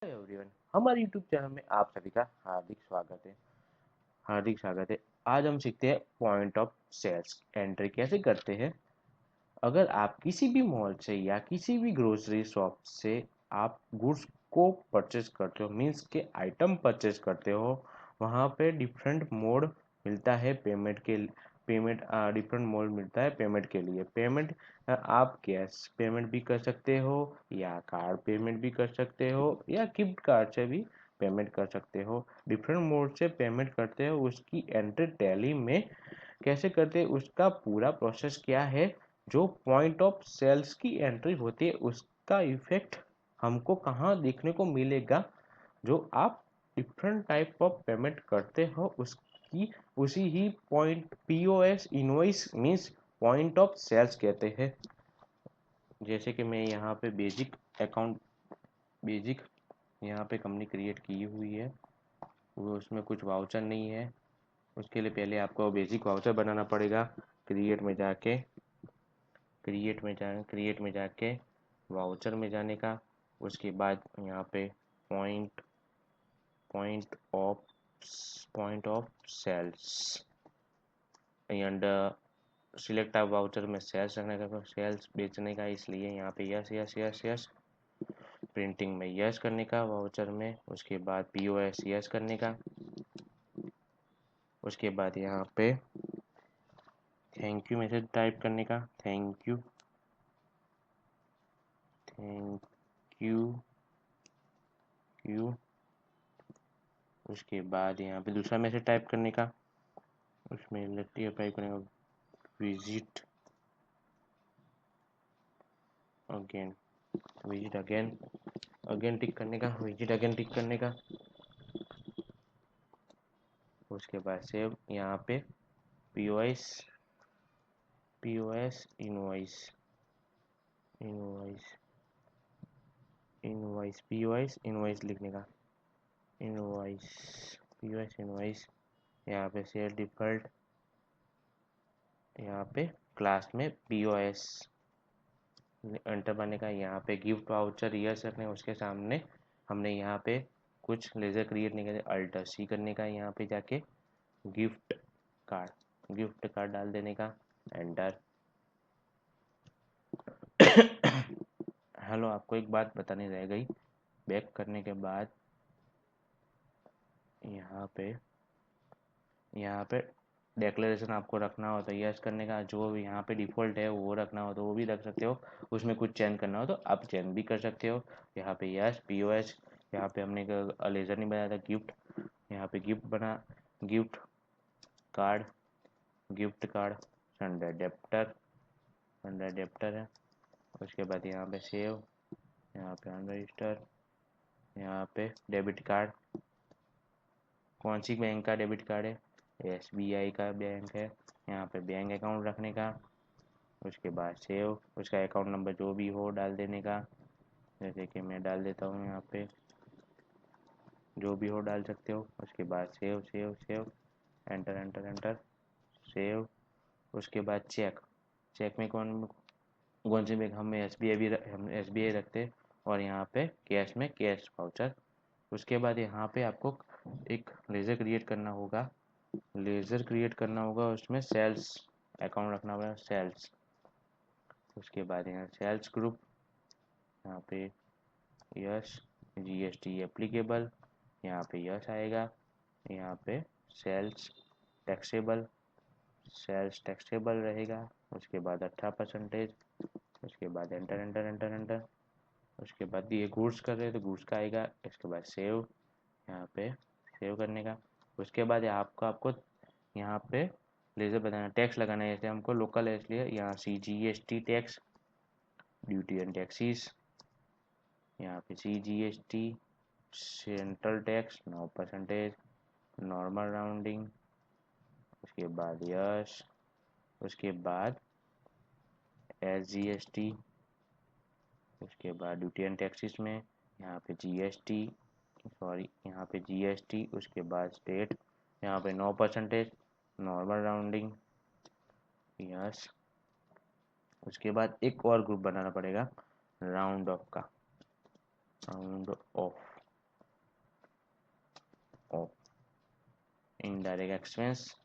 Hello everyone, हमारे YouTube channel में आप सभी का हार्दिक स्वागत है। आज हम सीखते हैं पॉइंट ऑफ सेल्स एंट्री कैसे करते हैं। अगर आप किसी भी मॉल से या किसी भी ग्रोसरी शॉप से आप गुड्स को परचेज करते हो, मीन्स के आइटम परचेज करते हो, वहाँ पे डिफरेंट मोड मिलता है डिफरेंट मोड मिलता है पेमेंट के लिए। पेमेंट आप कैश पेमेंट भी कर सकते हो या कार्ड पेमेंट भी कर सकते हो या गिफ्ट कार्ड से भी पेमेंट कर सकते हो। डिफरेंट मोड से पेमेंट करते हो, उसकी एंट्री टैली में कैसे करते हैं, उसका पूरा प्रोसेस क्या है, जो पॉइंट ऑफ सेल्स की एंट्री होती है उसका इफेक्ट हमको कहाँ देखने को मिलेगा। जो आप डिफरेंट टाइप ऑफ पेमेंट करते हो उसकी उसी ही point POS invoice means point of sales कहते हैं। जैसे कि मैं यहाँ पे बेसिक यहाँ पे कंपनी क्रिएट की हुई है, वो उसमें कुछ वाउचर नहीं है। उसके लिए पहले आपको बेसिक वाउचर बनाना पड़ेगा। क्रिएट में जाके क्रिएट में जाके वाउचर में जाने का। उसके बाद यहाँ पे point point of point of sales and select आप वाउचर में सेल्स रखने का, सेल्स बेचने का, इसलिए यहाँ पे yes yes yes yes. Printing में यस करने का वाउचर में। उसके बाद पीओएस यस करने का। उसके बाद यहाँ पे थैंक यू मैसेज टाइप करने का, thank you thank you you. उसके बाद यहाँ पे दूसरा मैसेज टाइप करने का, उसमें टाइप करने का visit again visit again again tick करने का, विजिट अगेन टिक करने का। उसके बाद सेव। यहाँ पे POS POS invoice invoice invoice POS invoice लिखने का, इनवॉइस पीओएस इनवॉइस। यहाँ पे शेयर डिफॉल्ट, यहाँ पे क्लास में पीओएस एंटर करने का। यहाँ पे गिफ्ट वाउचर यस रखने, उसके सामने हमने यहाँ पे कुछ लेजर क्रिएट नहीं करने, अल्टर सी करने का। यहाँ पे जाके गिफ्ट गिफ्ट कार्ड डाल देने का, एंटर। हेलो, आपको एक बात बतानी रह गई। बैक करने के बाद यहाँ पे डेक्लेरेशन आपको रखना हो तो यस करने का, जो भी यहाँ पे डिफ़ॉल्ट है वो रखना हो तो वो भी रख सकते हो। उसमें कुछ चेंज करना हो तो आप चेंज भी कर सकते हो। यहाँ पे यस पीओएस, यहाँ पे हमने लेजर नहीं बनाया था, गिफ्ट। यहाँ पे gift card gift card Sunday adapter है। उसके बाद यहाँ पे सेव, यहाँ पे अनरजिस्टर, यहाँ पे डेबिट कार्ड। कौन सी बैंक का डेबिट कार्ड है? एसबीआई का बैंक है। यहाँ पे बैंक अकाउंट रखने का। उसके बाद सेव, उसका अकाउंट नंबर जो भी हो डाल देने का। जैसे कि मैं डाल देता हूँ, यहाँ पे जो भी हो डाल सकते हो। उसके बाद save save save, enter enter enter, save. उसके बाद चेक में कौन कौन सी बैंक, हम एसबीआई रखते हैं। और यहाँ पे कैश में कैश वाउचर। उसके बाद यहाँ पे आपको एक लेज़र क्रिएट करना होगा, उसमें सेल्स अकाउंट रखना होगा, सेल्स। उसके बाद यहाँ सेल्स ग्रुप, यहाँ पे यस, जीएसटी एप्लीकेबल, यहाँ पे यस आएगा। यहाँ पे सेल्स टैक्सेबल रहेगा। उसके बाद 18%। उसके बाद एंटर एंटर एंटर एंटर। उसके बाद ये गुड्स कर रहे हैं तो गुड्स का आएगा। इसके बाद सेव, यहाँ पे सेव करने का। उसके बाद आपको यहाँ पे लेजर बताना, टैक्स लगाना है। जैसे हमको लोकल है इसलिए यहाँ CGST tax, duty and taxis. यहाँ पे CGST central tax 9%, normal rounding. उसके बाद यस। उसके बाद SGST। उसके बाद ड्यूटी एंड टैक्सीज में यहाँ पे GST। उसके बाद स्टेट, यहाँ पे 9%, नॉर्मल राउंडिंग, यस। उसके बाद एक और ग्रुप बनाना पड़ेगा राउंड ऑफ का, राउंड ऑफ इनडायरेक्ट एक्सपेंस,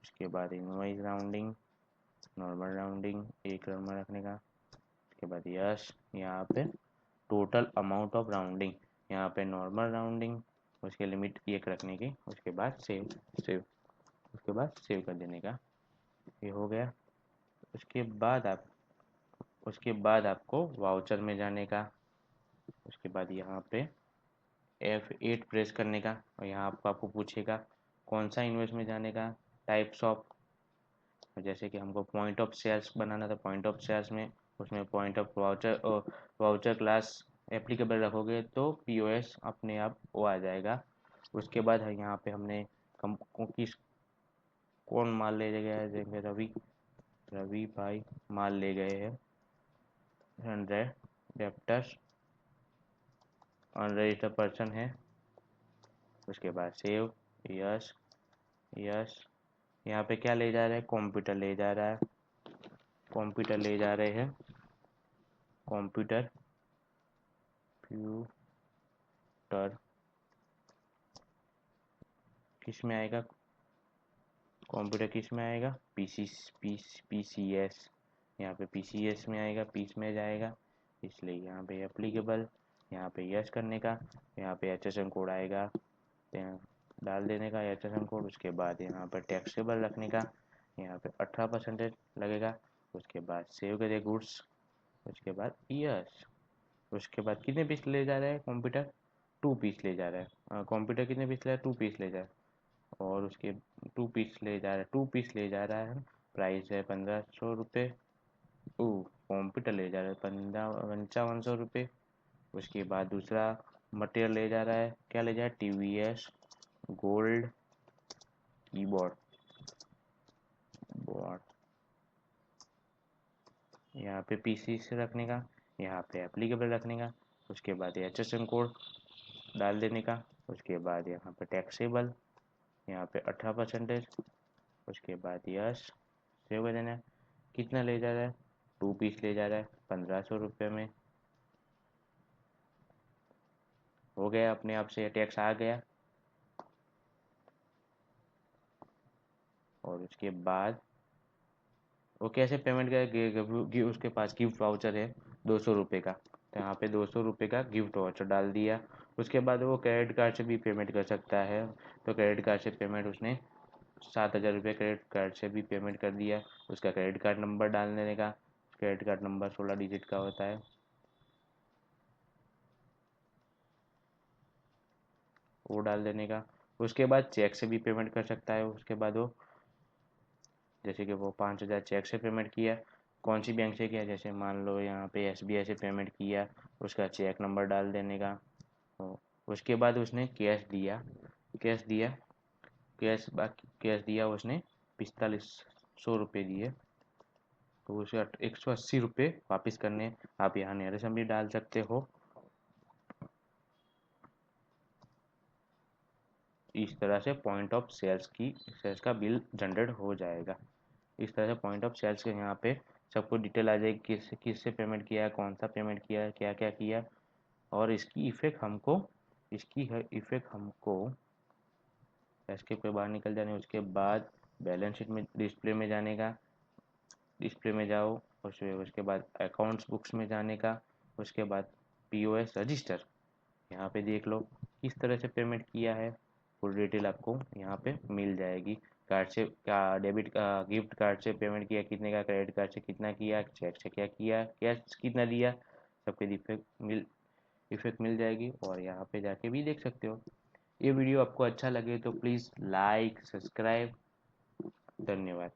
उसके बाद invoice rounding, normal rounding 1 number रखने का, उसके बाद यस, यहाँ पे टोटल अमाउंट ऑफ राउंडिंग, यहाँ पे नॉर्मल राउंडिंग, उसके लिमिट 1 रखने की, उसके बाद सेव, उसके बाद सेव कर देने का। ये हो गया। उसके बाद आपको वाउचर में जाने का, उसके बाद यहाँ पे F8 प्रेस करने का, और यहाँ आपको पूछेगा कौन सा इन्वेस्ट में जाने का, टाइप्स ऑफ, जैसे कि हमको पॉइंट ऑफ सेल्स बनाना था, पॉइंट ऑफ सेल्स में उसमें point of voucher class applicable रखोगे तो POS अपने आप वो आ जाएगा। उसके बाद है यहाँ पे हमने किस कौन माल ले गया है, देखेंगे रवि भाई माल ले गए हैं 100 डेप्टर्स, अनरजिस्टर्ड पर्सन है, उसके बाद सेव, यस यस। यहाँ पे क्या ले जा रहा है, कंप्यूटर ले जा रहा है, कंप्यूटर ले जा रहे हैं, कंप्यूटर किस में आएगा, कंप्यूटर किस में आएगा, PCS, यहाँ पे PCS में आएगा, पीस में जाएगा, इसलिए यहाँ पे एप्लीकेबल, यहाँ पे यस करने का, यहाँ पे HSM कोड आएगा, डाल देने का HSM कोड, उसके बाद यहाँ पर टैक्सेबल रखने का, यहाँ पे 18% लगेगा, उसके बाद सेव करिए गुड्स, उसके बाद यस। उसके बाद कितने पीस ले जा रहा है कंप्यूटर, 2 पीस ले जा रहा है, कंप्यूटर कितने पीस ले रहा है, 2 पीस ले जा रहा है, और उसके 2 पीस ले जा रहा है, 2 पीस ले जा रहा है, प्राइस है 1500 रुपये, कंप्यूटर ले जा रहा है 5500 रुपये। उसके बाद दूसरा मटेरियल ले जा रहा है, क्या ले जा रहा है, TVS गोल्ड कीबोर्ड यहाँ पे PC से रखने का, यहाँ पे एप्लीकेबल रखने का, उसके बाद HSM कोड डाल देने का, उसके बाद यहाँ पे टैक्सेबल, यहाँ पे 18%, उसके बाद यस, सेव कर देना। कितना ले जा रहा है, 2 पीस ले जा रहा है 1500 रुपये में, हो गया, अपने आप से टैक्स आ गया। और उसके बाद वो कैसे पेमेंट करेगा, उसके पास गिफ्ट वाउचर है 200 रुपये का, तो यहाँ पे 200 रुपये का गिफ्ट वाउचर डाल दिया। उसके बाद वो क्रेडिट कार्ड से भी पेमेंट कर सकता है, तो क्रेडिट कार्ड से पेमेंट उसने 7000 रुपये क्रेडिट कार्ड से भी पेमेंट कर दिया। उसका क्रेडिट कार्ड नंबर डाल देने का, क्रेडिट कार्ड नंबर 16 डिजिट का होता है, वो डाल देने का। उसके बाद चेक से भी पेमेंट कर सकता है। उसके बाद वो जैसे कि वो 5000 चेक से पेमेंट किया, कौन सी बैंक से किया, जैसे मान लो यहाँ पे SBI से पेमेंट किया, उसका चेक नंबर डाल देने का। उसके बाद उसने कैश दिया कैश दिया उसने 4500 रुपये दिए, तो उसे 180 रुपये वापस करने। आप यहाँ नरेशन भी डाल सकते हो। इस तरह से पॉइंट ऑफ सेल्स का बिल जनरेट हो जाएगा। इस तरह से पॉइंट ऑफ सेल्स के यहाँ पे सबको डिटेल आ जाएगी, किससे पेमेंट किया है, कौन सा पेमेंट किया है, क्या क्या किया। और इसकी इफेक्ट हमको एस्केप के बाहर निकल जाने, उसके बाद बैलेंस शीट में डिस्प्ले में जाने का, डिस्प्ले में जाओ, उसके बाद अकाउंट्स बुक्स में जाने का, उसके बाद POS रजिस्टर, यहाँ पे देख लो किस तरह से पेमेंट किया है, फुल डिटेल आपको यहाँ पे मिल जाएगी। कार्ड से क्या, डेबिट का गिफ्ट कार्ड से पेमेंट किया कितने का, क्रेडिट कार्ड से कितना किया, चेक से क्या किया, कैश कितना दिया, सबके इफेक्ट मिल जाएगी। और यहाँ पे जाके भी देख सकते हो। ये वीडियो आपको अच्छा लगे तो प्लीज़ लाइक सब्सक्राइब, धन्यवाद।